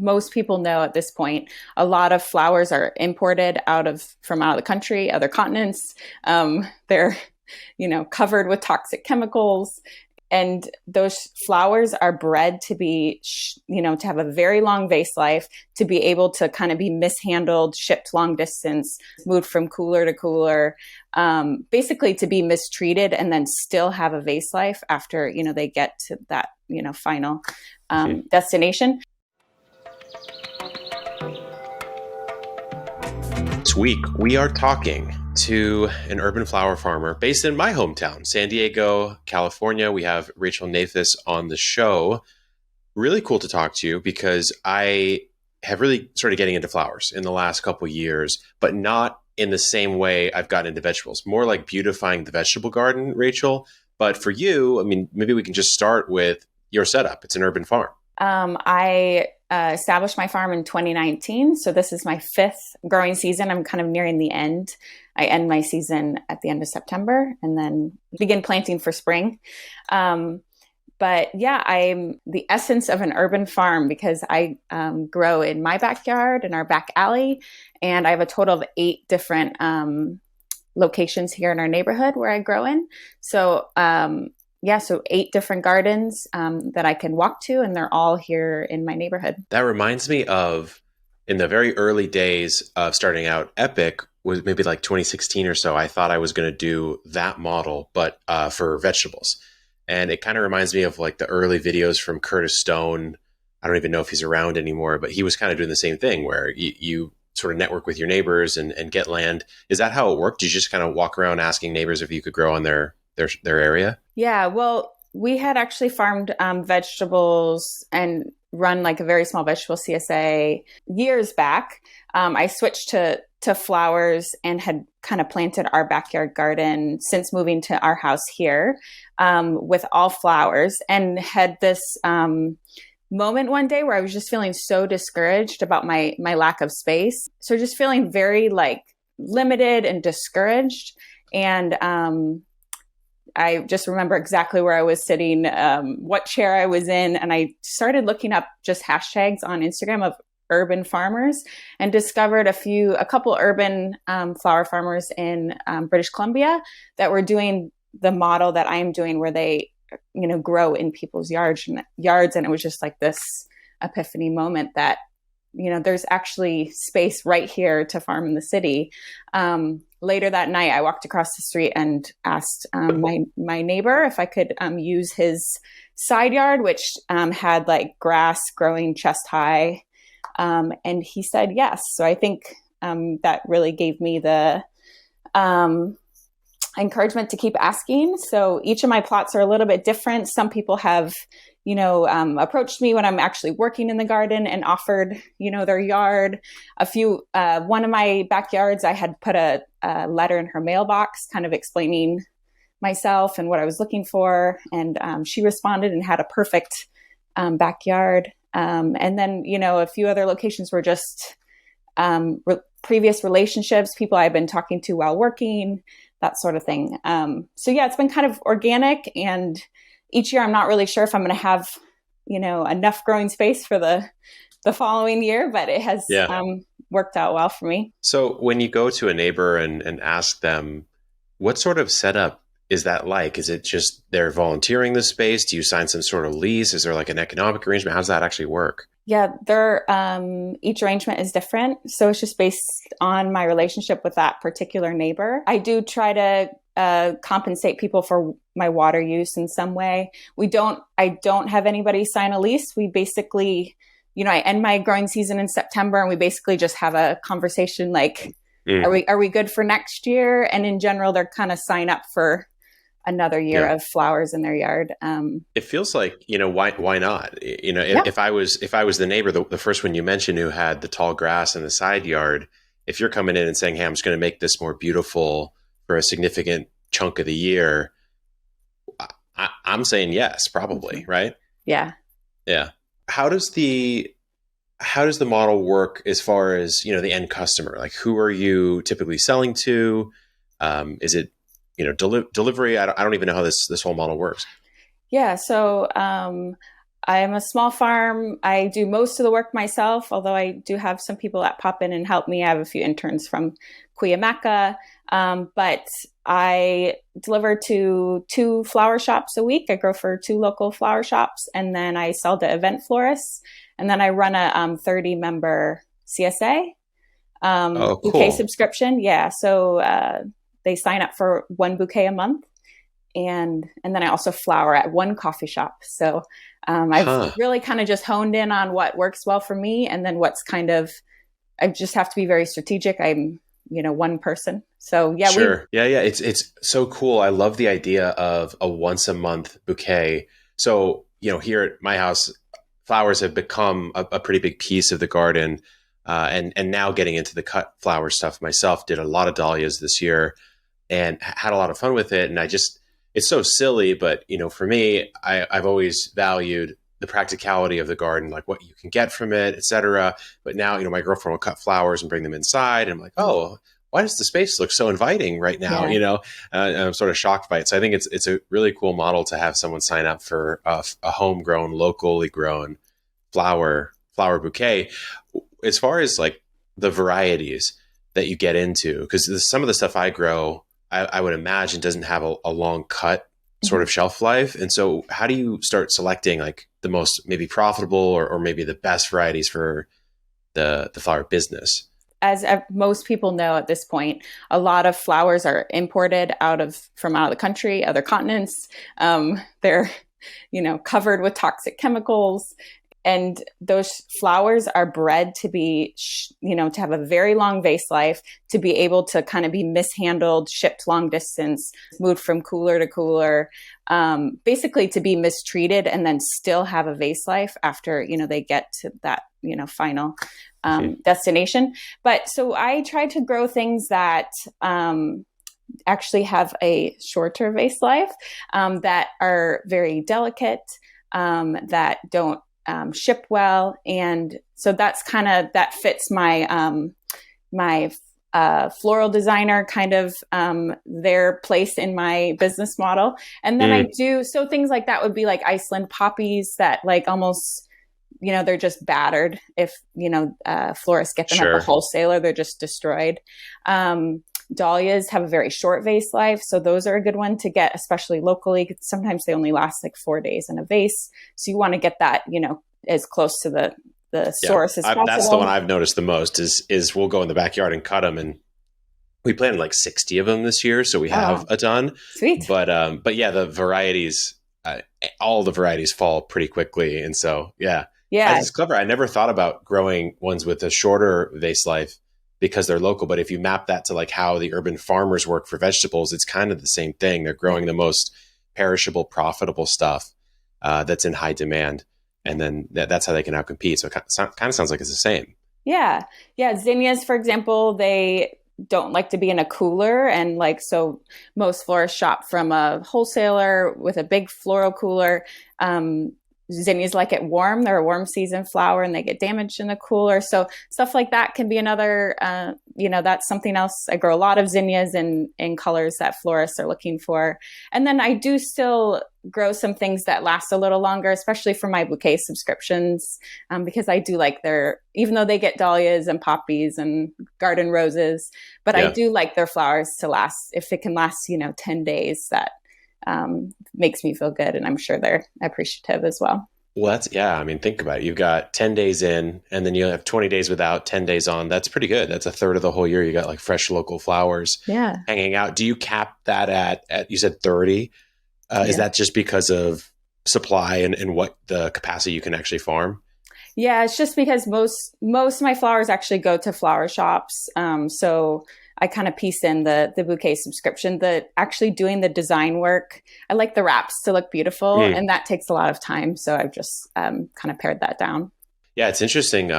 Most people know at this point, a lot of flowers are imported from out of the country, other continents. They're, covered with toxic chemicals. And those flowers are bred to be, to have a very long vase life, to be able to kind of be mishandled, shipped long distance, moved from cooler to cooler, basically to be mistreated and then still have a vase life after, they get to that, final destination. This week, we are talking to an urban flower farmer based in my hometown, San Diego, California. We have Rachel Nafis on the show. Really cool to talk to you because I have really started getting into flowers in the last couple of years, but not in the same way I've gotten into vegetables. More like beautifying the vegetable garden, Rachel. But for you, I mean, maybe we can just start with your setup. It's an urban farm. I established my farm in 2019. So this is my fifth growing season. I'm kind of nearing the end. I end my season at the end of September and then begin planting for spring. But yeah, I'm the essence of an urban farm because I grow in my backyard, in our back alley, and I have a total of 8 different locations here in our neighborhood where I grow in. So so 8 different gardens that I can walk to, and they're all here in my neighborhood. That reminds me of in the very early days of starting out, Epic was maybe like 2016 or so. I thought I was going to do that model, but for vegetables. And it kind of reminds me of like the early videos from Curtis Stone. I don't even know if he's around anymore, but he was kind of doing the same thing where you sort of network with your neighbors and get land. Is that how it worked? Did you just kind of walk around asking neighbors if you could grow on their area? Yeah, well, we had actually farmed vegetables and run like a very small vegetable CSA years back. I switched to flowers and had kind of planted our backyard garden since moving to our house here with all flowers, and had this moment one day where I was just feeling so discouraged about my lack of space. So just feeling very like limited and discouraged. And I just remember exactly where I was sitting, what chair I was in. And I started looking up just hashtags on Instagram of urban farmers and discovered a couple urban flower farmers in British Columbia that were doing the model that I am doing, where they, grow in people's yards. And it was just like this epiphany moment that, there's actually space right here to farm in the city. Later that night, I walked across the street and asked my neighbor if I could use his side yard, which had like grass growing chest high. And he said yes. So I think that really gave me the encouragement to keep asking. So each of my plots are a little bit different. Some people have, approached me when I'm actually working in the garden and offered, their yard. One of my backyards, I had put a letter in her mailbox kind of explaining myself and what I was looking for. And she responded and had a perfect backyard. And then, a few other locations were just previous relationships, people I've been talking to while working, that sort of thing. So yeah, it's been kind of organic, and each year I'm not really sure if I'm going to have, enough growing space for the following year, but it has worked out well for me. So when you go to a neighbor and ask them, what sort of setup is that like? Is it just they're volunteering the space? Do you sign some sort of lease? Is there like an economic arrangement? How does that actually work? Yeah, each arrangement is different. So it's just based on my relationship with that particular neighbor. I do try to compensate people for my water use in some way. I don't have anybody sign a lease. We basically, I end my growing season in September, and we basically just have a conversation like, are we good for next year? And in general, they're kind of sign up for another year of flowers in their yard. It feels like, why not? If I was the neighbor, the first one you mentioned who had the tall grass in the side yard, if you're coming in and saying, hey, I'm just going to make this more beautiful for a significant chunk of the year, I'm saying yes, probably. Right. Yeah. Yeah. How does the model work as far as, the end customer? Like, who are you typically selling to? Is it, delivery? I don't even know how this whole model works. Yeah. So I am a small farm. I do most of the work myself, although I do have some people that pop in and help me. I have a few interns from Cuyamaca, but I deliver to 2 flower shops a week. I grow for 2 local flower shops, and then I sell to event florists, and then I run a 30-member CSA Oh, bouquet cool. subscription. Yeah, so they sign up for 1 bouquet a month, and then I also flower at 1 coffee shop. So I've Huh. really kind of just honed in on what works well for me, and then what's kind of I just have to be very strategic. I'm one person, so yeah, we Sure. Yeah, yeah. It's so cool. I love the idea of a once a month bouquet. So, here at my house, flowers have become a pretty big piece of the garden. And now getting into the cut flower stuff myself, did a lot of dahlias this year and had a lot of fun with it. And it's so silly, but for me, I've always valued the practicality of the garden, like what you can get from it, etc. But now, my girlfriend will cut flowers and bring them inside. And I'm like, oh, why does the space look so inviting right now? yeah. And I'm sort of shocked by it. So I think it's a really cool model to have someone sign up for a homegrown, locally grown flower bouquet. As far as like the varieties that you get into, because some of the stuff I grow, I would imagine doesn't have a long cut sort Mhm. of shelf life. And so how do you start selecting like the most maybe profitable or maybe the best varieties for the flower business? As most people know at this point, a lot of flowers are imported from out of the country, other continents. They're covered with toxic chemicals, and those flowers are bred to be to have a very long vase life, to be able to kind of be mishandled, shipped long distance, moved from cooler to cooler, basically to be mistreated and then still have a vase life after they get to that final destination. But so I try to grow things that actually have a shorter vase life, that are very delicate, that don't ship well, and so that fits my floral designer kind of their place in my business model. And then I Mm, do so things like that would be like Iceland poppies that like almost they're just battered. If florists get them at the sure. wholesaler, they're just destroyed. Dahlias have a very short vase life, so those are a good one to get, especially locally. Sometimes they only last like 4 days in a vase, so you want to get that as close to the Yeah. source as That's the one possible. I've noticed the most is we'll go in the backyard and cut them, and we planted like 60 of them this year, so we have Oh, a ton. sweet. But yeah, the varieties, all the varieties fall pretty quickly, and so yeah, Yeah, it's clever. I never thought about growing ones with a shorter vase life because they're local. But if you map that to like how the urban farmers work for vegetables, it's kind of the same thing. They're yeah, growing the most perishable, profitable stuff that's in high demand, and then that's how they can outcompete. So it kind of sounds like it's the same. yeah, yeah. Zinnias, for example, they don't like to be in a cooler, and like so, most florists shop from a wholesaler with a big floral cooler. Zinnias like it warm. They're a warm season flower, and they get damaged in the cooler. So stuff like that can be another. That's something else. I grow a lot of zinnias in colors that florists are looking for, and then I do still grow some things that last a little longer, especially for my bouquet subscriptions, because I do like even though they get dahlias and poppies and garden roses, but I Yeah. do like their flowers to last. If it can last, 10 days, that makes me feel good. And I'm sure they're appreciative as well. Well, yeah. I mean, think about it. You've got 10 days in, and then you have 20 days without, 10 days on. That's pretty good. That's a third of the whole year. You got like fresh local flowers Yeah. hanging out. Do you cap that at you said 30? Is Yeah. that just because of supply and what the capacity you can actually farm? Yeah, it's just because most of my flowers actually go to flower shops. So I kind of piece in the bouquet subscription. The actually doing the design work. I like the wraps to look beautiful, Mm. and that takes a lot of time. So I've just kind of pared that down. Yeah, it's interesting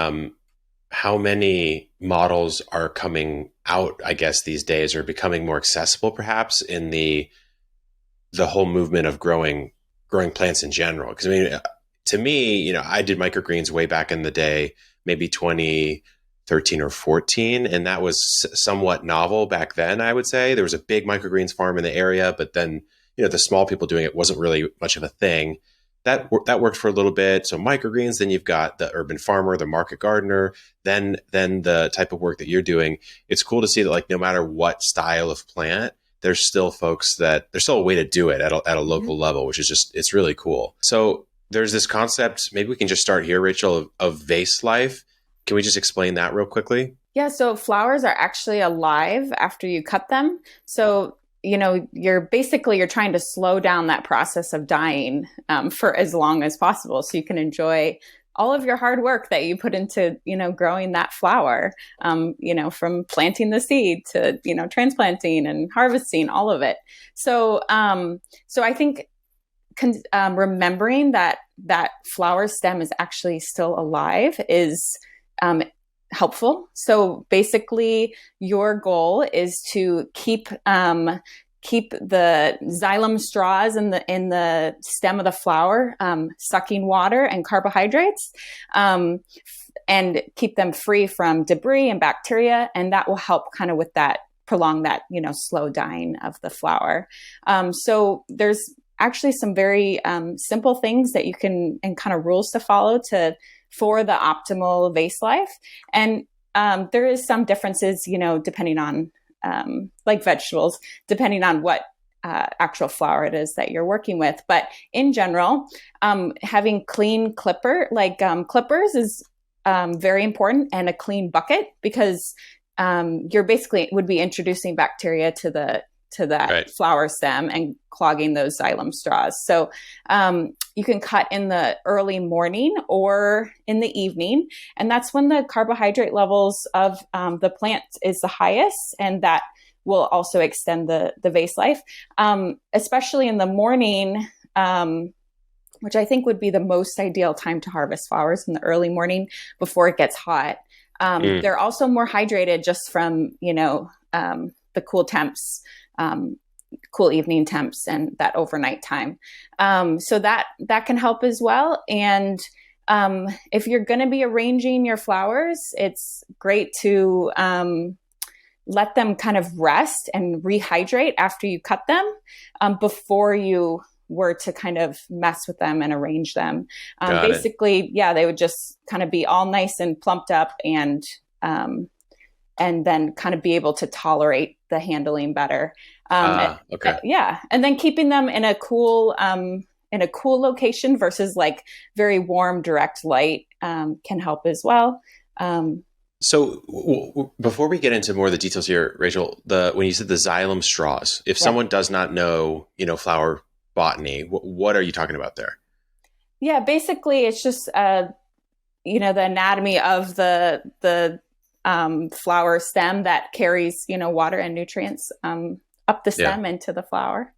how many models are coming out, I guess, these days or becoming more accessible, perhaps, in the whole movement of growing plants in general. Because I mean, to me, I did microgreens way back in the day, maybe 2013 or 14, and that was somewhat novel back then. I would say there was a big microgreens farm in the area, but then the small people doing it wasn't really much of a thing. that worked for a little bit. So microgreens, then you've got the urban farmer, the market gardener, then the type of work that you're doing. It's cool to see that like no matter what style of plant, there's still there's still a way to do it at a Mhm. local level, which is it's really cool. So there's this concept, maybe we can just start here, Rachel, of vase life. Can we just explain that real quickly? Yeah, so flowers are actually alive after you cut them. So, you're trying to slow down that process of dying for as long as possible so you can enjoy all of your hard work that you put into, growing that flower, from planting the seed to, transplanting and harvesting all of it. So I think remembering that flower stem is actually still alive is um, helpful. So basically, your goal is to keep the xylem straws in the stem of the flower sucking water and carbohydrates, and keep them free from debris and bacteria, and that will help kind of with that prolong that slow dying of the flower. So there's actually some very simple things that you can and kind of rules to follow to for the optimal vase life. And there is some differences, depending on like vegetables, depending on what actual flower it is that you're working with. But in general, having clean clippers is very important, and a clean bucket, because you're basically would be introducing bacteria to that Right. flower stem and clogging those xylem straws. So you can cut in the early morning or in the evening, and that's when the carbohydrate levels of the plant is the highest, and that will also extend the vase life, especially in the morning. Which I think would be the most ideal time to harvest flowers, in the early morning before it gets hot. Mm. They're also more hydrated just from, the cool temps, cool evening temps, and that overnight time. So that can help as well. And if you're going to be arranging your flowers, it's great to let them kind of rest and rehydrate after you cut them, before you were to kind of mess with them and arrange them. Got it. Basically, yeah, they would just kind of be all nice and plumped up, and then kind of be able to tolerate the handling better. Okay. Yeah, and then keeping them in a cool location versus like very warm direct light can help as well. Um, So before we get into more of the details here, Rachel, the when you said the xylem straws, if yeah, someone does not know, flower botany, what are you talking about there? yeah. Basically, it's just the anatomy of the flower stem that carries water and nutrients up the Yeah. stem into the flower.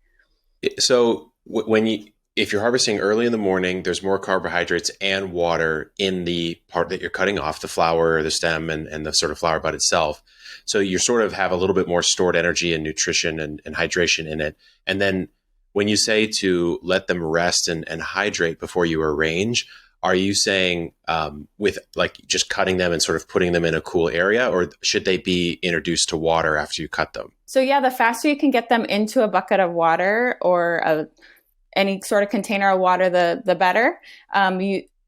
So when if you're harvesting early in the morning, there's more carbohydrates and water in the part that you're cutting off, the flower or the stem and the sort of flower bud itself. So you sort of have a little bit more stored energy and nutrition and hydration in it. And then when you say to let them rest and hydrate before you arrange, are you saying with like just cutting them and sort of putting them in a cool area, or should they be introduced to water after you cut them? So yeah, the faster you can get them into a bucket of water or any sort of container of water, the better.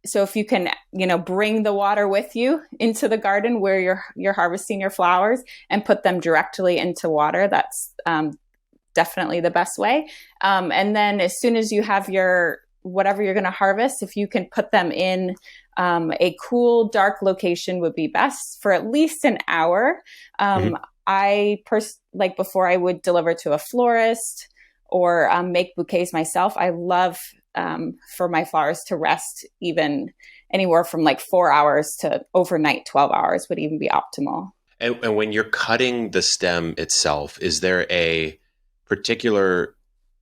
So if you can, bring the water with you into the garden where you're harvesting your flowers and put them directly into water, that's definitely the best way. And then as soon as you have your whatever you're going to harvest, if you can put them in a cool, dark location would be best for at least an hour. Mm-hmm. Like before I would deliver to a florist or make bouquets myself, I love for my flowers to rest even anywhere from like 4 hours to overnight 12 hours would even be optimal. And when you're cutting the stem itself, is there a particular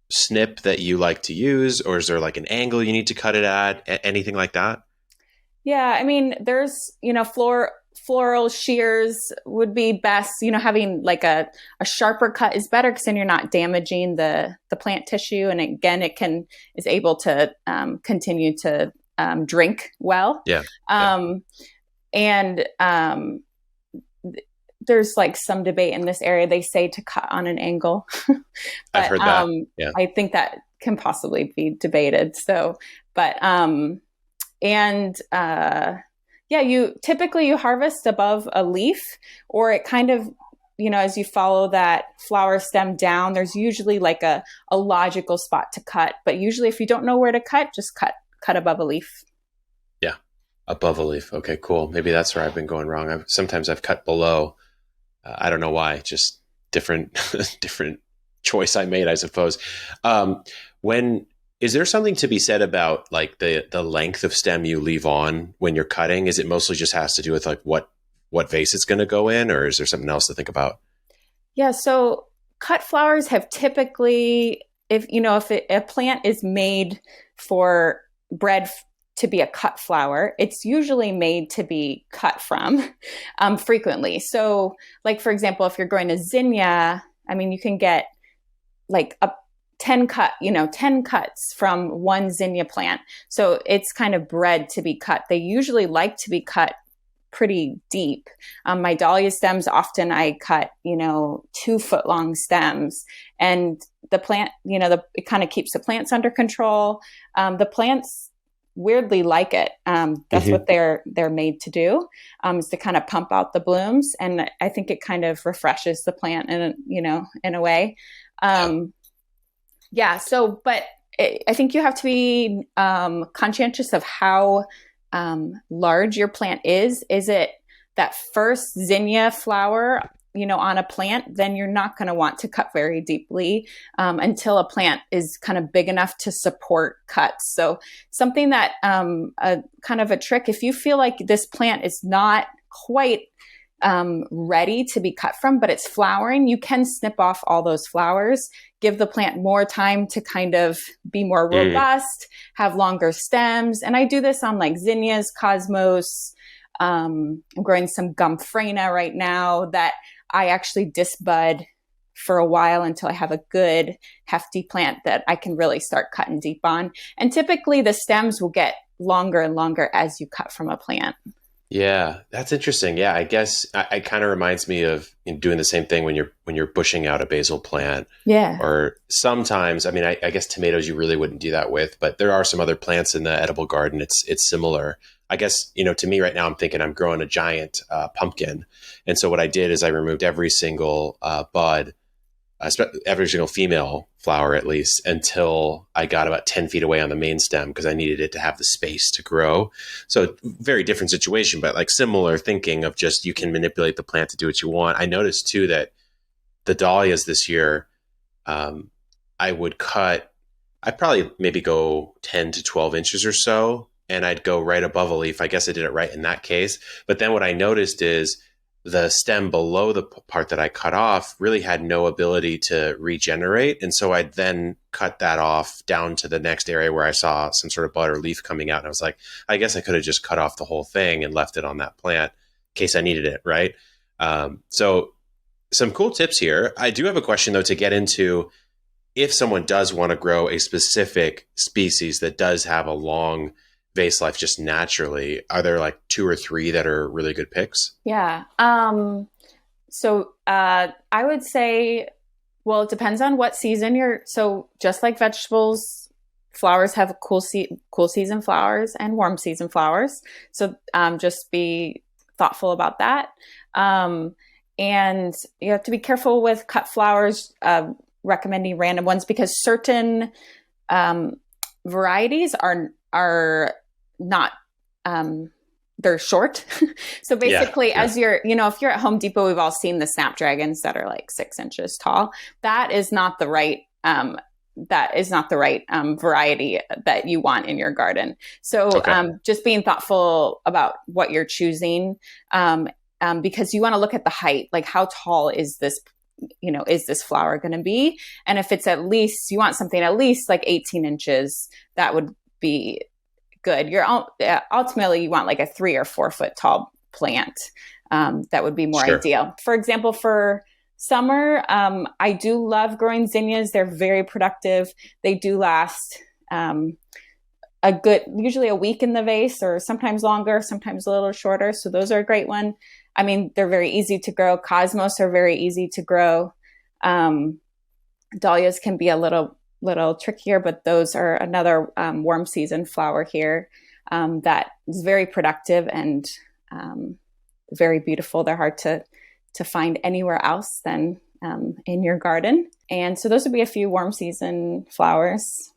snip that you like to use, or is there like an angle you need to cut it at? Anything like that? Yeah, I mean, there's, floral shears would be best. Having like a sharper cut is better because then you're not damaging the plant tissue. And again, is able to continue to drink well. Yeah. Yeah. Um, and there's like some debate in this area. They say to cut on an angle, I've but heard that. Yeah. I think that can possibly be debated. So, but and yeah, you harvest above a leaf, or it kind of, as you follow that flower stem down, there's usually like a logical spot to cut. But usually, if you don't know where to cut, just cut above a leaf. Yeah, above a leaf. Okay, cool. Maybe that's where I've been going wrong. Sometimes I've cut below. I don't know why. Just different different choice I made, I suppose. When is there something to be said about like the length of stem you leave on when you're cutting? Is it mostly just has to do with like what vase it's going to go in, or is there something else to think about? Yeah, so cut flowers have typically, if a plant is made for bred to be a cut flower, it's usually made to be cut from frequently. So, like for example, if you're growing a zinnia, I mean, you can get like 10 cuts from one zinnia plant. So it's kind of bred to be cut. They usually like to be cut pretty deep. My dahlia stems, often I cut, 2 foot long stems, and the plant, it kind of keeps the plants under control. The plants weirdly like it. That's what they're made to do, is to kind of pump out the blooms. And I think it kind of refreshes the plant in a way. Yeah. So, but I think you have to be conscientious of how large your plant is. Is it that first zinnia flower, on a plant? Then you're not going to want to cut very deeply until a plant is kind of big enough to support cuts. So something that kind of a trick, if you feel like this plant is not quite ready to be cut from, but it's flowering, you can snip off all those flowers, give the plant more time to kind of be more robust, have longer stems. And I do this on like zinnias, cosmos. I'm growing some Gomphrena right now that I actually disbud for a while until I have a good hefty plant that I can really start cutting deep on. And typically the stems will get longer and longer as you cut from a plant. Yeah, that's interesting. Yeah, I guess it kind of reminds me of doing the same thing when you're bushing out a basil plant. Yeah. Or sometimes, I mean, I guess tomatoes you really wouldn't do that with, but there are some other plants in the edible garden. It's similar. I guess, to me right now, I'm thinking I'm growing a giant pumpkin. And so what I did is I removed every single bud, every single female flower at least, until I got about 10 feet away on the main stem because I needed it to have the space to grow. So very different situation, but like similar thinking of just you can manipulate the plant to do what you want. I noticed too that the dahlias this year, I'd probably maybe go 10 to 12 inches or so, and I'd go right above a leaf. I guess I did it right in that case. But then what I noticed is the stem below the part that I cut off really had no ability to regenerate. And so I then cut that off down to the next area where I saw some sort of bud or leaf coming out. And I was like, I guess I could have just cut off the whole thing and left it on that plant in case I needed it, right? So some cool tips here. I do have a question, though, to get into. If someone does want to grow a specific species that does have a long vase life just naturally, are there like 2 or 3 that are really good picks? Yeah. So I would say, well, it depends on what season so just like vegetables, flowers have cool season flowers and warm season flowers. So just be thoughtful about that. And you have to be careful with cut flowers, recommending random ones, because certain varieties are not, they're short. So basically, as you're, if you're at Home Depot, we've all seen the snapdragons that are like 6 inches tall. That is not the right variety that you want in your garden. So just being thoughtful about what you're choosing, because you want to look at the height, like how tall is this flower going to be? And if it's you want something at least like 18 inches, that would be good. Ultimately, you want like a 3 or 4 foot tall plant. That would be more ideal. For example, for summer, I do love growing zinnias. They're very productive. They do last usually a week in the vase, or sometimes longer, sometimes a little shorter. So those are a great one. I mean, they're very easy to grow. Cosmos are very easy to grow. Dahlias can be a little little trickier, but those are another warm season flower here that is very productive and very beautiful. They're hard to find anywhere else than in your garden. And so those would be a few warm season flowers.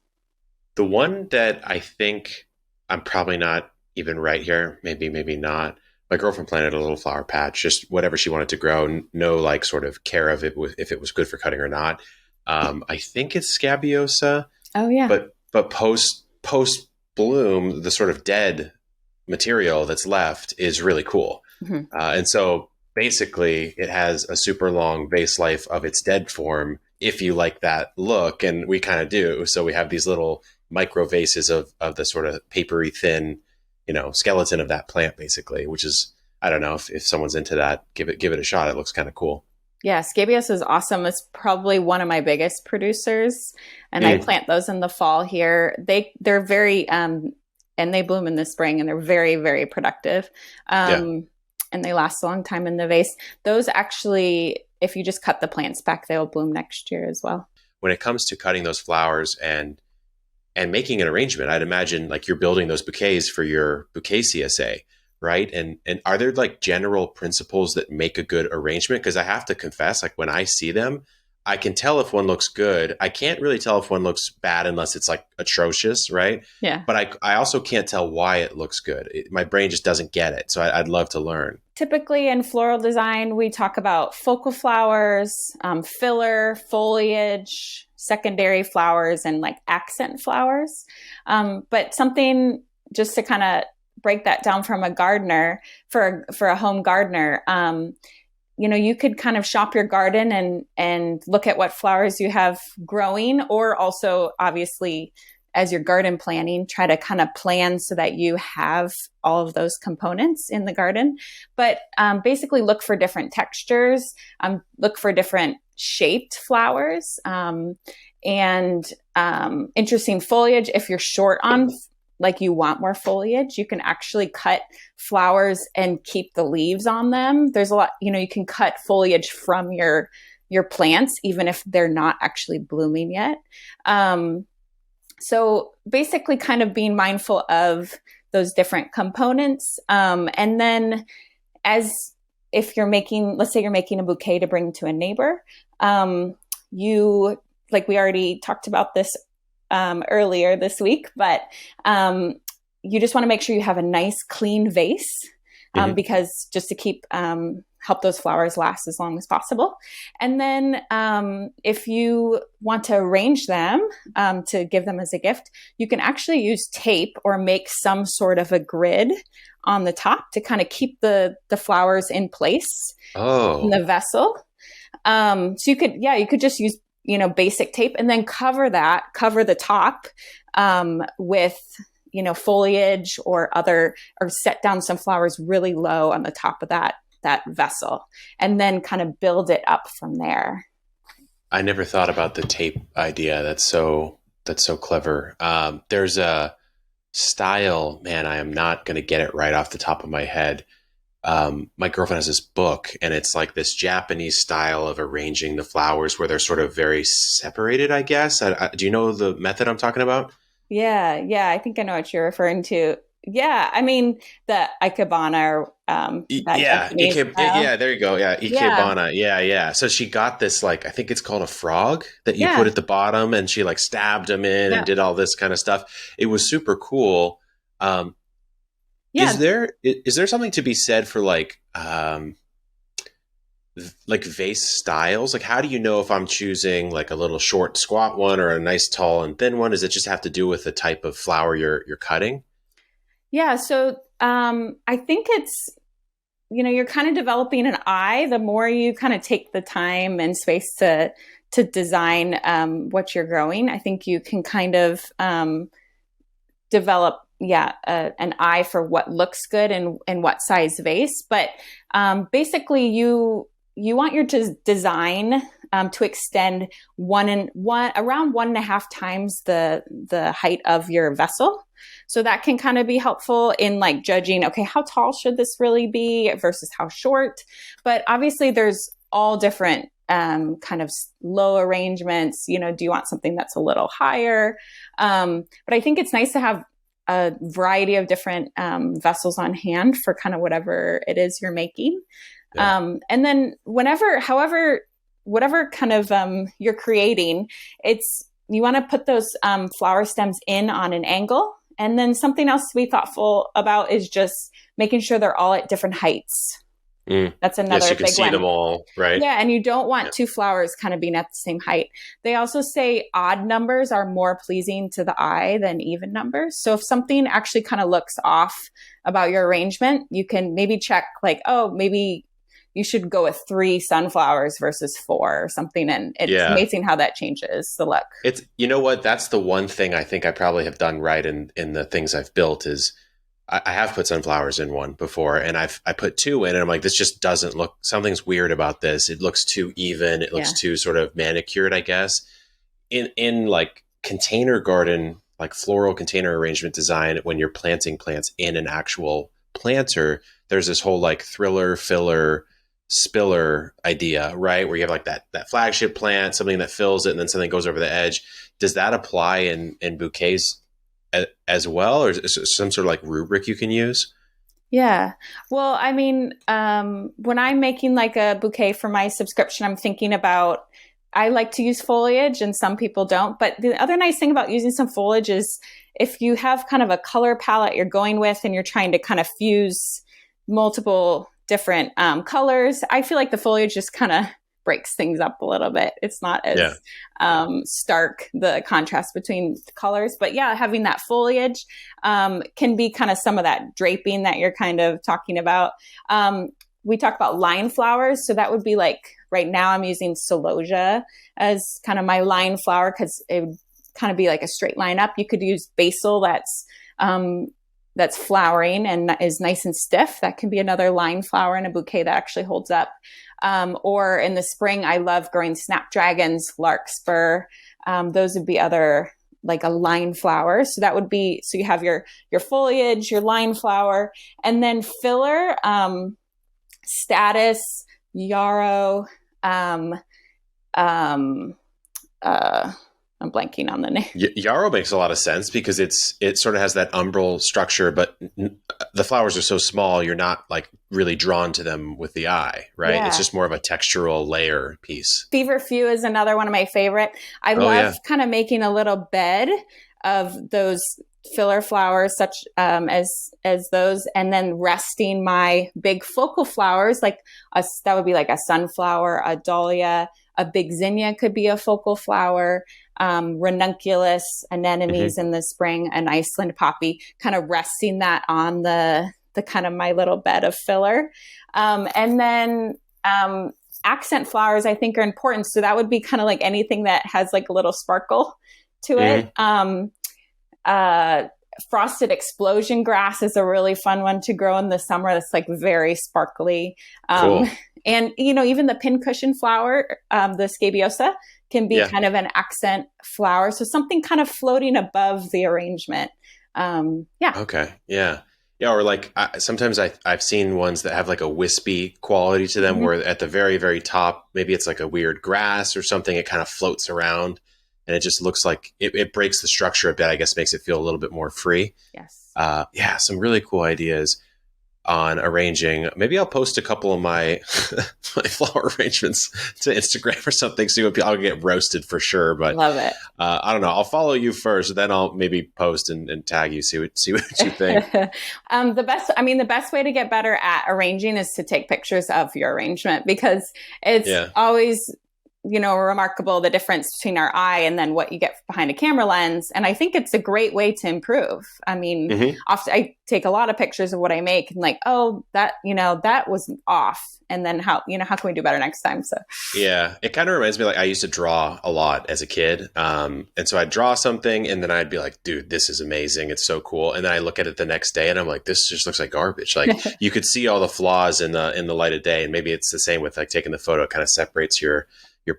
The one that I think I'm probably not even right here, maybe not. My girlfriend planted a little flower patch, just whatever she wanted to grow, no like sort of care of it if it was good for cutting or not. I think it's scabiosa, Oh yeah. but post bloom, the sort of dead material that's left is really cool. Mm-hmm. And so basically, it has a super long base life of its dead form if you like that look. And we kind of do. So we have these little micro vases of the sort of papery thin, skeleton of that plant, basically, which is, I don't know if someone's into that, give it a shot. It looks kind of cool. Yeah, scabious is awesome. It's probably one of my biggest producers, and I plant those in the fall here. They're very and they bloom in the spring, and they're very, very productive. Yeah. And they last a long time in the vase. Those actually, if you just cut the plants back, they'll bloom next year as well. When it comes to cutting those flowers and making an arrangement, I'd imagine like you're building those bouquets for your bouquet CSA, right? And are there like general principles that make a good arrangement? Because I have to confess, like when I see them, I can tell if one looks good. I can't really tell if one looks bad unless it's like atrocious, right? Yeah. But I also can't tell why it looks good. My brain just doesn't get it. So I'd love to learn. Typically in floral design, we talk about focal flowers, filler, foliage, secondary flowers, and like accent flowers. But something just to kind of break that down from a gardener for a home gardener, you could kind of shop your garden and look at what flowers you have growing, or also obviously as your garden planning, try to kind of plan so that you have all of those components in the garden. But basically look for different textures, look for different shaped flowers, and interesting foliage. If you're short on, like you want more foliage, you can actually cut flowers and keep the leaves on them. There's a lot, you can cut foliage from your plants, even if they're not actually blooming yet. So basically kind of being mindful of those different components. And then if you're let's say you're making a bouquet to bring to a neighbor, like we already talked about this earlier this week, but you just want to make sure you have a nice clean vase, because just to keep help those flowers last as long as possible. And then if you want to arrange them to give them as a gift, you can actually use tape or make some sort of a grid on the top to kind of keep the flowers in place in the vessel. So you could just use basic tape and then cover the top with foliage or set down some flowers really low on the top of that vessel, and then kind of build it up from there. I never thought about the tape idea. That's so clever. There's a style, man, I am not going to get it right off the top of my head. My girlfriend has this book, and it's like this Japanese style of arranging the flowers where they're sort of very separated, I guess. Do you know the method I'm talking about? Yeah. I think I know what you're referring to. Yeah, I mean the ikebana. Or, there you go. Yeah, ikebana. Yeah. So she got this, like, I think it's called a frog that you put at the bottom, and she like stabbed them in and did all this kind of stuff. It was super cool. Is there something to be said for like vase styles? Like, how do you know if I'm choosing like a little short squat one or a nice tall and thin one? Does it just have to do with the type of flower you're cutting? Yeah, so I think it's, you're kind of developing an eye the more you kind of take the time and space to design what you're growing. I think you can kind of develop, an eye for what looks good and what size vase. But basically, you want your design to extend around 1.5 times the height of your vessel. So that can kind of be helpful in like judging, okay, how tall should this really be versus how short? But obviously there's all different kind of low arrangements? Do you want something that's a little higher? But I think it's nice to have a variety of different vessels on hand for kind of whatever it is you're making. Yeah. And then whatever kind of you're creating, you want to put those flower stems in on an angle. And then something else to be thoughtful about is just making sure they're all at different heights. That's Yes, another you can big see one. them all, right? Yeah, and you don't want Yeah. two flowers kind of being at the same height. They also say odd numbers are more pleasing to the eye than even numbers. So if something actually kind of looks off about your arrangement, you can maybe check like, oh, maybe you should go with 3 sunflowers versus 4 or something. And it's Yeah. amazing how that changes the look. It's, you know what? That's the one thing I think I probably have done right in the things I've built is I have put sunflowers in one before, and I put 2 in, and I'm like, this just doesn't look. Something's weird about this. It looks too even. It looks Yeah. too sort of manicured, I guess. In like container garden, like floral container arrangement design, when you're planting plants in an actual planter, there's this whole like thriller, filler, spiller idea, right? Where you have like that flagship plant, something that fills it, and then something goes over the edge. Does that apply in bouquets as well, or is there some sort of like rubric you can use? Yeah. Well, I mean, when I'm making like a bouquet for my subscription, I'm thinking about, I like to use foliage and some people don't. But the other nice thing about using some foliage is if you have kind of a color palette you're going with and you're trying to kind of fuse multiple different colors, I feel like the foliage just kind of breaks things up a little bit. It's not Yeah. as stark, the contrast between the colors. But yeah, having that foliage can be kind of some of that draping that you're kind of talking about. We talk about line flowers. So that would be like, right now I'm using celosia as kind of my line flower because it would kind of be like a straight line up. You could use basil that's flowering and is nice and stiff. That can be another line flower in a bouquet that actually holds up. Or in the spring, I love growing snapdragons, larkspur. Those would be other like a line flower. So that would be, so you have your foliage, your line flower, and then filler, status, yarrow, I'm blanking on the name. Yarrow makes a lot of sense because it sort of has that umbral structure, but the flowers are so small, you're not like really drawn to them with the eye, right? Yeah. It's just more of a textural layer piece. Feverfew is another one of my favorite. I love kind of making a little bed of those filler flowers, such as those, and then resting my big focal flowers, like that would be like a sunflower, a dahlia, a big zinnia could be a focal flower, ranunculus, anemones in the spring, an Iceland poppy, kind of resting that on the kind of my little bed of filler. And then accent flowers I think are important. So that would be kind of like anything that has like a little sparkle to it. Frosted explosion grass is a really fun one to grow in the summer. That's like very sparkly. Cool. And, even the pincushion flower, the scabiosa, can be kind of an accent flower. So something kind of floating above the arrangement. Okay. Yeah. Yeah. Or like sometimes I've seen ones that have like a wispy quality to them where at the very, very top, maybe it's like a weird grass or something. It kind of floats around and it just looks like it breaks the structure a bit, I guess, makes it feel a little bit more free. Yes. Yeah. Some really cool ideas on arranging. Maybe I'll post a couple of my my flower arrangements to Instagram or something. So I'll get roasted for sure. But love it. I don't know. I'll follow you first, then I'll maybe post and tag you. See what you think. The best way to get better at arranging is to take pictures of your arrangement because it's always remarkable the difference between our eye and then what you get behind a camera lens. And I think it's a great way to improve. I mean, often I take a lot of pictures of what I make and like, oh, that was off. And then how can we do better next time? So yeah, it kind of reminds me, like I used to draw a lot as a kid. And so I'd draw something and then I'd be like, dude, this is amazing. It's so cool. And then I look at it the next day and I'm like, this just looks like garbage. Like you could see all the flaws in the light of day. And maybe it's the same with like taking the photo. It kind of separates your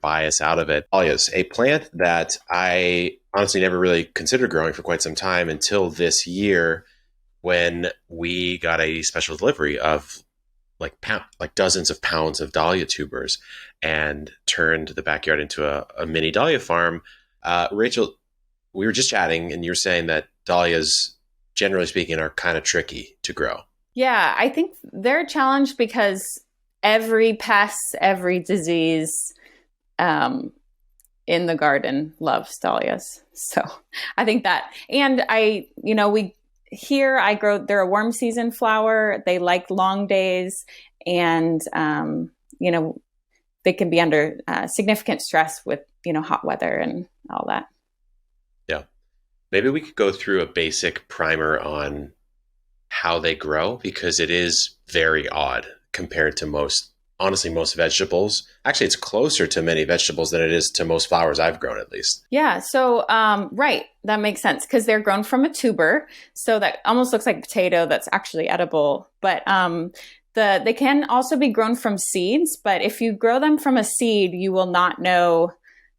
bias out of it. Dahlias, a plant that I honestly never really considered growing for quite some time until this year when we got a special delivery of like dozens of pounds of dahlia tubers and turned the backyard into a mini dahlia farm. Rachel, we were just chatting, and you're saying that dahlias, generally speaking, are kind of tricky to grow. Yeah, I think they're a challenge because every pest, every disease um, in the garden loves dahlias. So I think that, and we here I grow, they're a warm season flower. They like long days and, you know, they can be under significant stress with, hot weather and all that. Yeah. Maybe we could go through a basic primer on how they grow because it is very odd compared to most vegetables. Actually, it's closer to many vegetables than it is to most flowers I've grown, at least. Yeah. So, right. That makes sense because they're grown from a tuber. So that almost looks like potato that's actually edible. But they can also be grown from seeds. But if you grow them from a seed, you will not know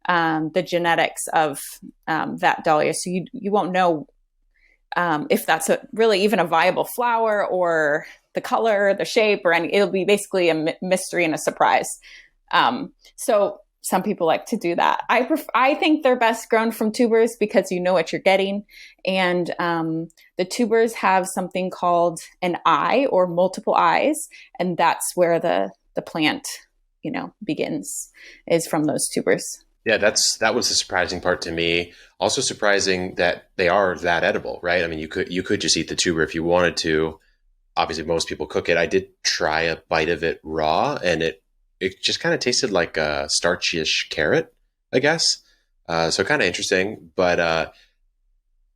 the genetics of that dahlia. So you won't know if that's really even a viable flower or the color, the shape, or any. It'll be basically a mystery and a surprise. So some people like to do that. I think they're best grown from tubers because you know what you're getting, and the tubers have something called an eye or multiple eyes, and that's where the plant begins, is from those tubers. Yeah, that was the surprising part to me. Also surprising that they are that edible, right? I mean, you could just eat the tuber if you wanted to. Obviously, most people cook it. I did try a bite of it raw, and it just kind of tasted like a starchy-ish carrot, I guess. So kind of interesting. But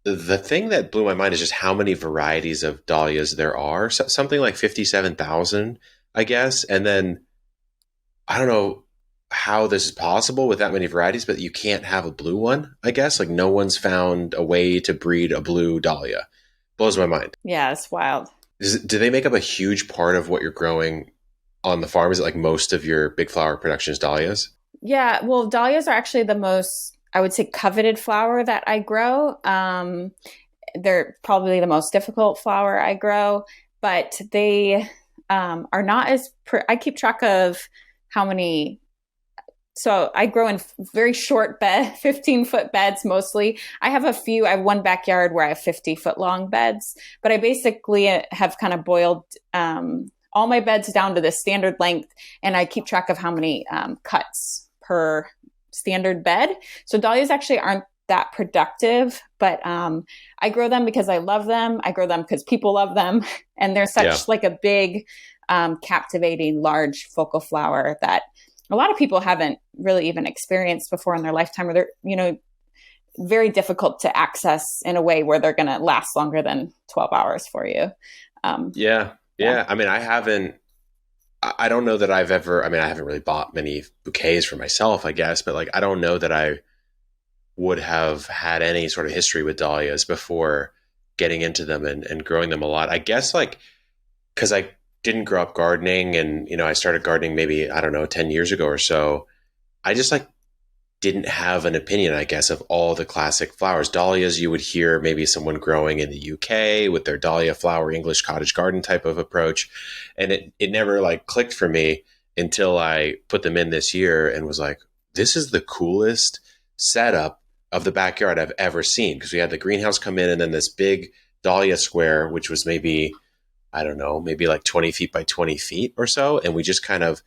the thing that blew my mind is just how many varieties of dahlias there are. Something like 57,000, I guess. And then I don't know how this is possible with that many varieties, but you can't have a blue one, I guess. Like no one's found a way to breed a blue dahlia. Blows my mind. Yeah, it's wild. Do they make up a huge part of what you're growing on the farm? Is it like most of your big flower production is dahlias? Yeah, well, dahlias are actually the most, I would say, coveted flower that I grow. They're probably the most difficult flower I grow, but they are not I keep track of how many. So I grow in very short 15-foot beds mostly. I have one backyard where I have 50-foot long beds, but I basically have kind of boiled all my beds down to the standard length, and I keep track of how many cuts per standard bed. So dahlias actually aren't that productive, but I grow them because I love them. I grow them because people love them, and they're such like a big, captivating, large focal flower that a lot of people haven't really even experienced before in their lifetime, or they're, very difficult to access in a way where they're going to last longer than 12 hours for you. Yeah. Yeah. I mean, I don't know that I haven't really bought many bouquets for myself, I guess, but like, I don't know that I would have had any sort of history with dahlias before getting into them and growing them a lot. I guess like, cause I didn't grow up gardening and, I started gardening maybe, I don't know, 10 years ago or so. I just like didn't have an opinion, I guess, of all the classic flowers. Dahlias, you would hear maybe someone growing in the UK with their dahlia flower, English cottage garden type of approach. And it never like clicked for me until I put them in this year and was like, this is the coolest setup of the backyard I've ever seen. Because we had the greenhouse come in and then this big dahlia square, which was maybe, I don't know, maybe like 20 feet by 20 feet or so. And we just kind of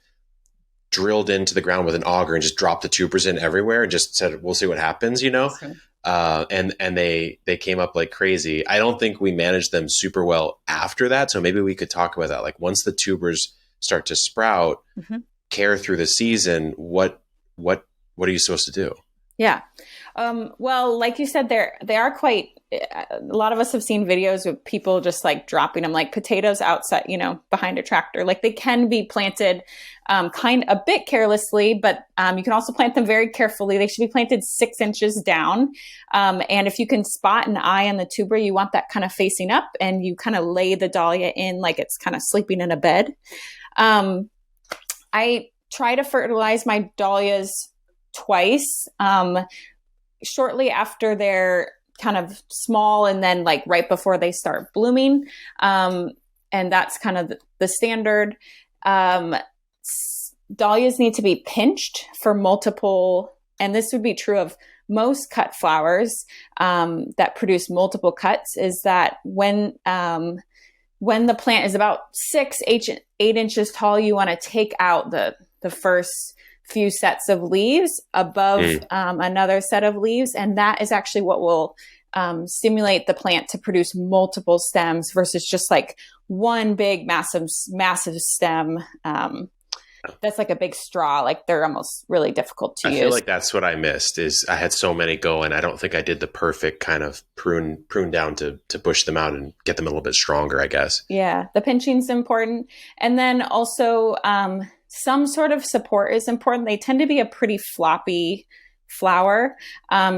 drilled into the ground with an auger and just dropped the tubers in everywhere and just said, we'll see what happens, Awesome. And they came up like crazy. I don't think we managed them super well after that. So maybe we could talk about that. Like once the tubers start to sprout, care through the season, what are you supposed to do? Yeah. Well, like you said, they are quite, a lot of us have seen videos of people just like dropping them like potatoes outside, behind a tractor. Like they can be planted kind a bit carelessly, but you can also plant them very carefully. They should be planted 6 inches down. And if you can spot an eye on the tuber, you want that kind of facing up, and you kind of lay the dahlia in like it's kind of sleeping in a bed. I try to fertilize my dahlias twice, shortly after they're kind of small and then like right before they start blooming. And that's kind of the standard. Um, Dahlias need to be pinched for multiple, and this would be true of most cut flowers that produce multiple cuts, is that when the plant is about 8 inches tall, you want to take out the first few sets of leaves above another set of leaves. And that is actually what will stimulate the plant to produce multiple stems versus just like one big, massive stem. That's like a big straw. Like they're almost really difficult to I use. feel like that's what I missed is I had so many go and I don't think I did the perfect kind of prune down to push them out and get them a little bit stronger, I guess. Yeah, the pinching's important. And then also some sort of support is important. They tend to be a pretty floppy flower.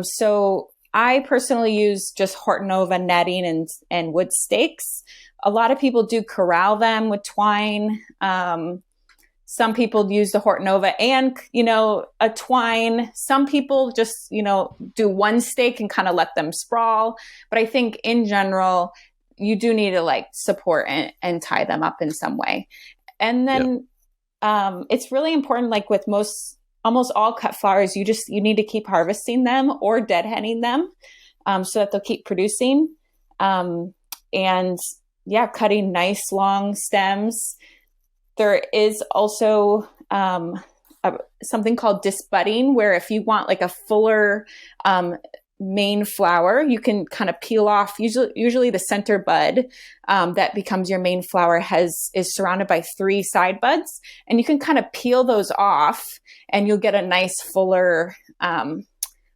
So I personally use just Hortonova netting and wood stakes. A lot of people do corral them with twine. Some people use the Hortonova and, a twine. Some people just, do one stake and kind of let them sprawl. But I think in general, you do need to like support and tie them up in some way. And then it's really important, like with almost all cut flowers, you need to keep harvesting them or deadheading them so that they'll keep producing. And yeah, cutting nice long stems. There is also something called disbudding, where if you want like a fuller main flower, you can kind of peel off. Usually the center bud that becomes your main flower is surrounded by 3 side buds, and you can kind of peel those off, and you'll get a nice fuller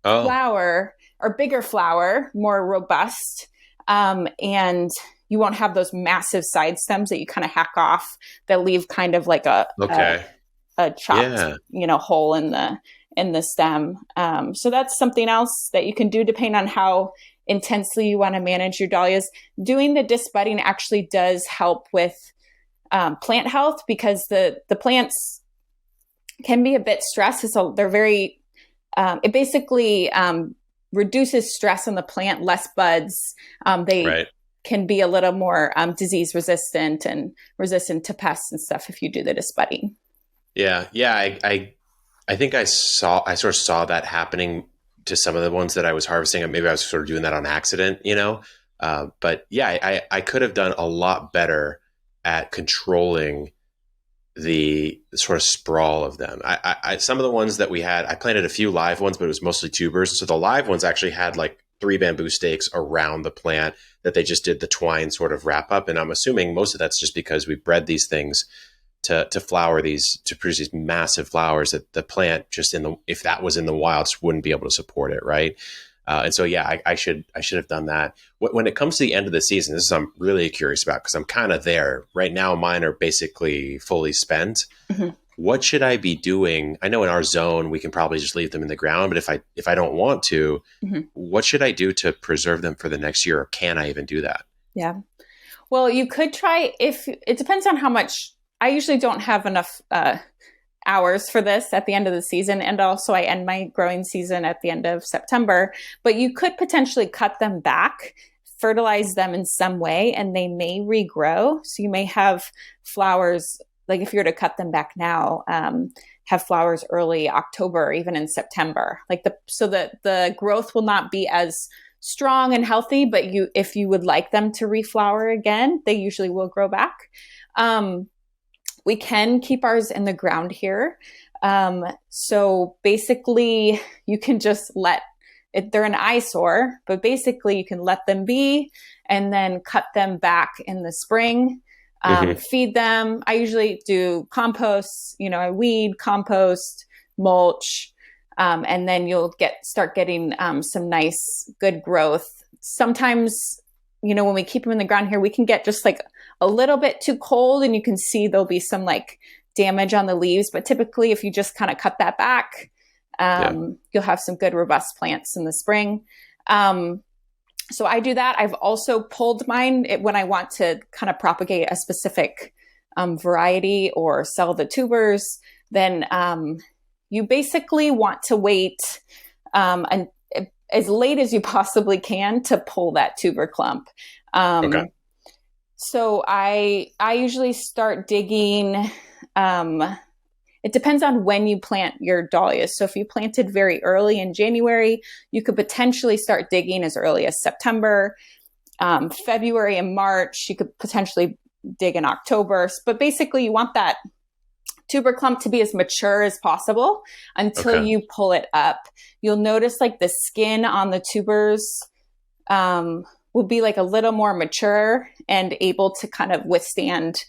flower or bigger flower, more robust, and you won't have those massive side stems that you kind of hack off that leave kind of like a chopped, hole in the stem. So that's something else that you can do depending on how intensely you want to manage your dahlias. Doing the disbudding actually does help with plant health, because the plants can be a bit stressed. So they're very, it basically reduces stress on the plant, less buds. They can be a little more disease resistant and resistant to pests and stuff if you do the disbudding. Yeah. I think I sort of saw that happening to some of the ones that I was harvesting. Maybe I was sort of doing that on accident, but yeah, I could have done a lot better at controlling the sort of sprawl of them. I some of the ones that we had, I planted a few live ones, but it was mostly tubers. So the live ones actually had like 3 bamboo stakes around the plant that they just did the twine sort of wrap up. And I'm assuming most of that's just because we bred these things to produce these massive flowers that the plant if that was in the wild, just wouldn't be able to support it. Right. And so, yeah, I should have done that. When it comes to the end of the season, this is I'm really curious about, because I'm kind of there right now. Mine are basically fully spent. Mm-hmm. What should I be doing? I know in our zone, we can probably just leave them in the ground, but if I don't want to, what should I do to preserve them for the next year? Or can I even do that? Yeah. Well, you could try, it depends on how much. I usually don't have enough hours for this at the end of the season. And also I end my growing season at the end of September, but you could potentially cut them back, fertilize them in some way, and they may regrow. So you may have flowers, like if you were to cut them back now, have flowers early October, or even in September, so that the growth will not be as strong and healthy, but if you would like them to reflower again, they usually will grow back. We can keep ours in the ground here. So basically you can just they're an eyesore, but basically you can let them be and then cut them back in the spring, feed them. I usually do compost, I weed, compost, mulch, and then you'll start getting some nice, good growth. Sometimes, when we keep them in the ground here, we can get just like a little bit too cold, and you can see there'll be some like damage on the leaves. But typically, if you just kind of cut that back, you'll have some good robust plants in the spring. So I do that. I've also pulled mine when I want to kind of propagate a specific variety or sell the tubers. Then you basically want to wait as late as you possibly can to pull that tuber clump. So I usually start digging it depends on when you plant your dahlias. So if you planted very early in January, you could potentially start digging as early as September. February and March, you could potentially dig in October. But basically, you want that tuber clump to be as mature as possible until you pull it up. You'll notice like the skin on the tubers will be like a little more mature and able to kind of withstand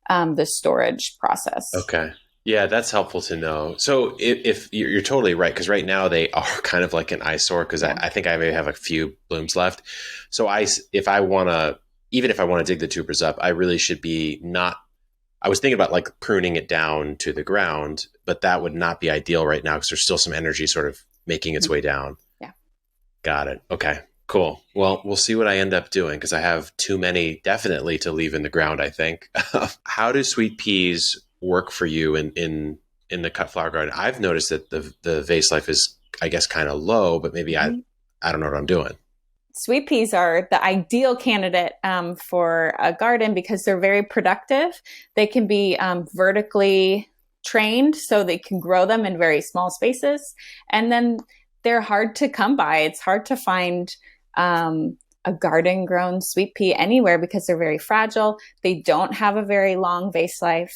the storage process. Okay. Yeah, that's helpful to know. So if you're totally right, because right now they are kind of like an eyesore, because I think I may have a few blooms left. So if I want to, even if I want to dig the tubers up, I really should be not, I was thinking about like pruning it down to the ground, but that would not be ideal right now because there's still some energy sort of making its way down. Yeah. Got it. Okay, cool. Well, we'll see what I end up doing because I have too many definitely to leave in the ground, I think. How do sweet peas work for you in the cut flower garden? I've noticed that the vase life is, I guess, kind of low, but maybe I don't know what I'm doing. Sweet peas are the ideal candidate for a garden because they're very productive. They can be vertically trained, so they can grow them in very small spaces. And then they're hard to come by. It's hard to find a garden grown sweet pea anywhere because they're very fragile. They don't have a very long vase life,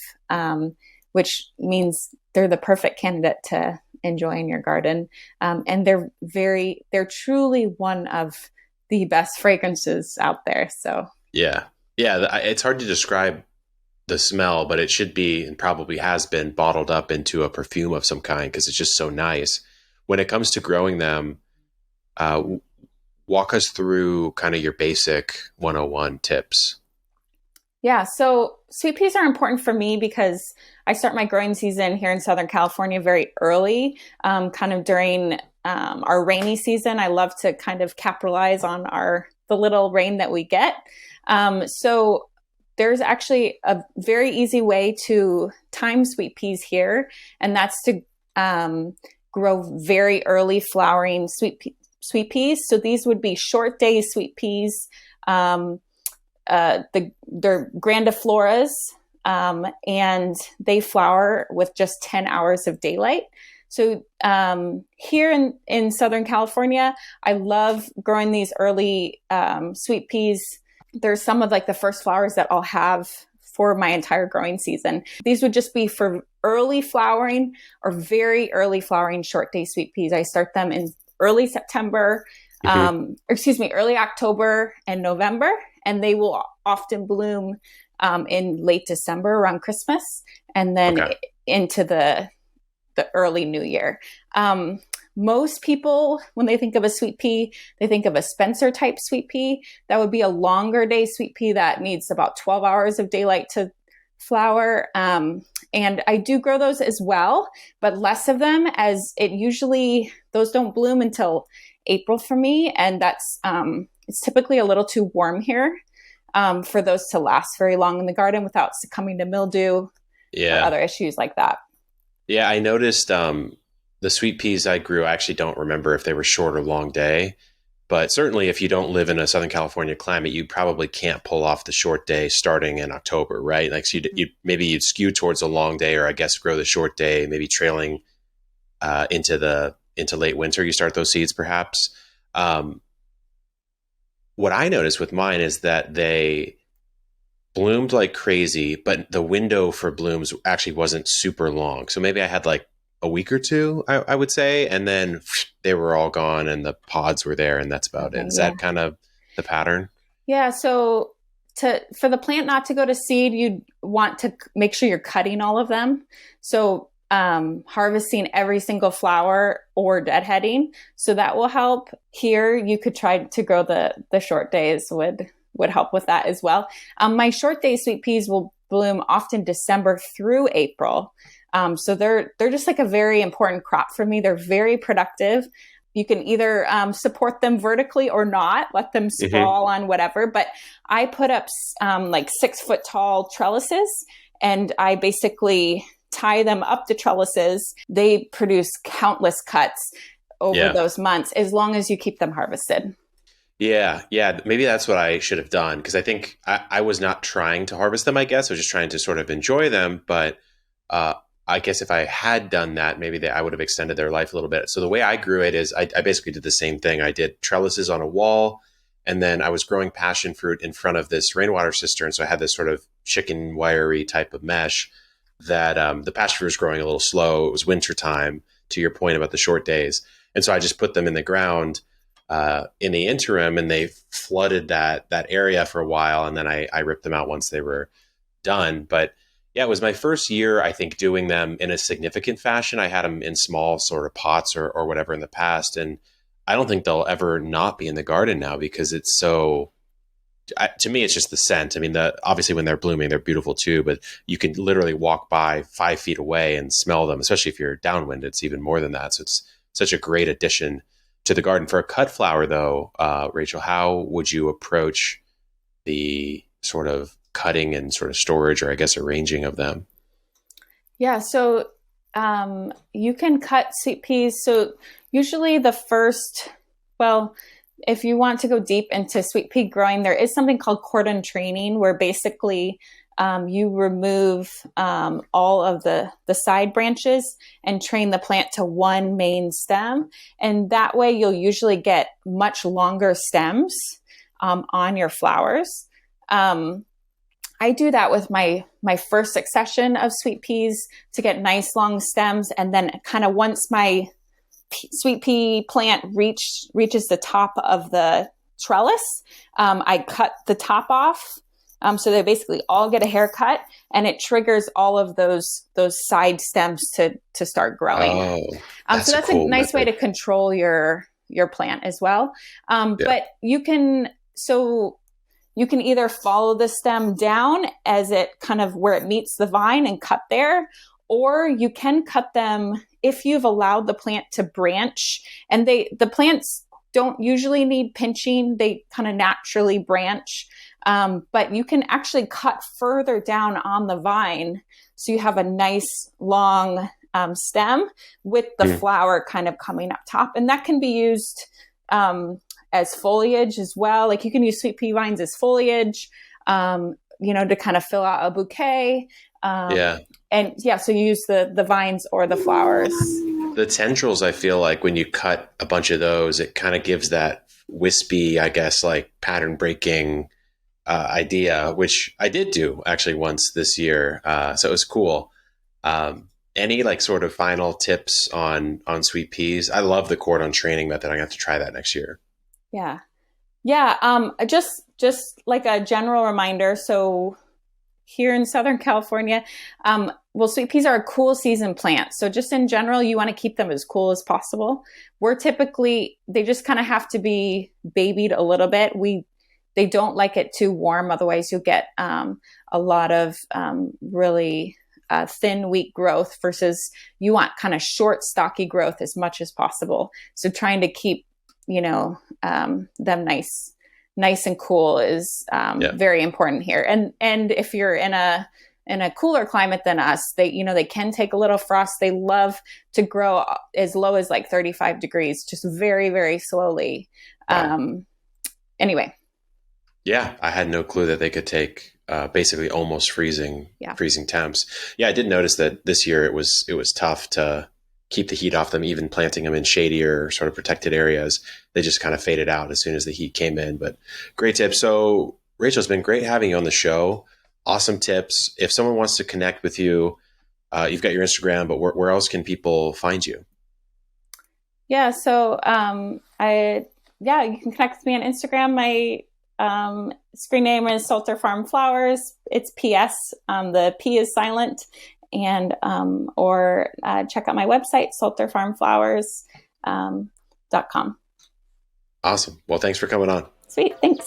which means they're the perfect candidate to enjoy in your garden. And they're truly one of the best fragrances out there. So yeah, it's hard to describe the smell, but it should be and probably has been bottled up into a perfume of some kind because it's just so nice. When it comes to growing them, walk us through kind of your basic 101 tips. Yeah, so sweet peas are important for me because I start my growing season here in Southern California very early, kind of during our rainy season. I love to kind of capitalize on the little rain that we get. So there's actually a very easy way to time sweet peas here, and that's to grow very early flowering sweet peas. So these would be short day sweet peas. They're grandifloras, and they flower with just 10 hours of daylight. So here in Southern California, I love growing these early sweet peas. There's some of like the first flowers that I'll have for my entire growing season. These would just be for early flowering or very early flowering short day sweet peas. I start them in early September, early October and November, and they will often bloom in late December around Christmas, and then into the early New Year. Most people, when they think of a sweet pea, they think of a Spencer type sweet pea. That would be a longer day sweet pea that needs about 12 hours of daylight to flower. And I do grow those as well, but less of them, as those don't bloom until April for me. And that's, it's typically a little too warm here for those to last very long in the garden without succumbing to mildew or other issues like that. Yeah, I noticed the sweet peas I grew, I actually don't remember if they were short or long day, but certainly if you don't live in a Southern California climate, you probably can't pull off the short day starting in October, right? Like so maybe you'd skew towards a long day, or I guess grow the short day, maybe trailing into late winter. You start those seeds perhaps. What I noticed with mine is that they bloomed like crazy, but the window for blooms actually wasn't super long. So maybe I had like a week or two, I would say, and then they were all gone and the pods were there, and that's about it. Is that kind of the pattern? Yeah. So for the plant not to go to seed, you'd want to make sure you're cutting all of them. So harvesting every single flower or deadheading. So that will help. Here, you could try to grow the short days would help with that as well. My short day sweet peas will bloom often December through April. So they're just like a very important crop for me. They're very productive. You can either support them vertically or not, let them sprawl on whatever. But I put up like 6 foot tall trellises, and I basically tie them up the trellises. They produce countless cuts over those months, as long as you keep them harvested. Yeah. Maybe that's what I should have done, because I think I was not trying to harvest them, I guess. I was just trying to sort of enjoy them. But uh, I guess if I had done that, maybe I would have extended their life a little bit. So the way I grew it is I basically did the same thing. I did trellises on a wall, and then I was growing passion fruit in front of this rainwater cistern. So I had this sort of chicken wiry type of mesh that the passion fruit was growing a little slow. It was winter time, to your point about the short days. And so I just put them in the ground in the interim, and they flooded that area for a while. And then I ripped them out once they were done. But yeah, it was my first year, I think, doing them in a significant fashion. I had them in small sort of pots or whatever in the past. And I don't think they'll ever not be in the garden now because it's so, to me, it's just the scent. I mean, obviously when they're blooming, they're beautiful too, but you can literally walk by 5 feet away and smell them, especially if you're downwind. It's even more than that. So it's such a great addition to the garden. For a cut flower, though, Rachel, how would you approach the sort of cutting and sort of storage, or I guess arranging of them? Yeah, so you can cut sweet peas. So usually well, if you want to go deep into sweet pea growing, there is something called cordon training, where basically you remove all of the side branches and train the plant to one main stem. And that way you'll usually get much longer stems on your flowers. I do that with my first succession of sweet peas to get nice long stems. And then kind of once my sweet pea plant reaches the top of the trellis, I cut the top off. So they basically all get a haircut, and it triggers all of those side stems to start growing. Oh, So that's a that's a cool nice way method. to control your plant as well. Yeah. But you can either follow the stem down as it kind of where it meets the vine and cut there, or you can cut them if you've allowed the plant to branch. And the plants don't usually need pinching. They kind of naturally branch. But you can actually cut further down on the vine. So you have a nice long stem with the Mm. flower kind of coming up top. And that can be used as foliage as well. Like you can use sweet pea vines as foliage, to kind of fill out a bouquet. Yeah. And yeah, so you use the vines or the flowers. The tendrils, I feel like when you cut a bunch of those, it kind of gives that wispy, I guess, like pattern breaking idea, which I did do actually once this year. So it was cool. Any like sort of final tips on sweet peas? I love the cordon training method. I'm gonna have to try that next year. Yeah. Yeah. Just like a general reminder. So here in Southern California, well, sweet peas are a cool season plant. So just in general, you want to keep them as cool as possible. They just kind of have to be babied a little bit. They don't like it too warm. Otherwise you'll get a lot of really thin, weak growth, versus you want kind of short, stocky growth as much as possible. So trying to keep, them nice and cool is Yeah. very important here. And if you're in a cooler climate than us, they can take a little frost. They love to grow as low as like 35 degrees, just very, very slowly. Wow. Anyway. Yeah, I had no clue that they could take basically almost Yeah. freezing temps. Yeah, I did notice that this year it was tough to keep the heat off them, even planting them in shadier sort of protected areas. They just kind of faded out as soon as the heat came in. But great tips. So Rachel, it's been great having you on the show. Awesome tips. If someone wants to connect with you, you've got your Instagram, but where else can people find you? Yeah. So you can connect with me on Instagram. My screen name is Salter Farm Flowers. It's PS. The P is silent. And or check out my website, salterfarmflowers.com. Awesome. Well, thanks for coming on. Sweet. Thanks.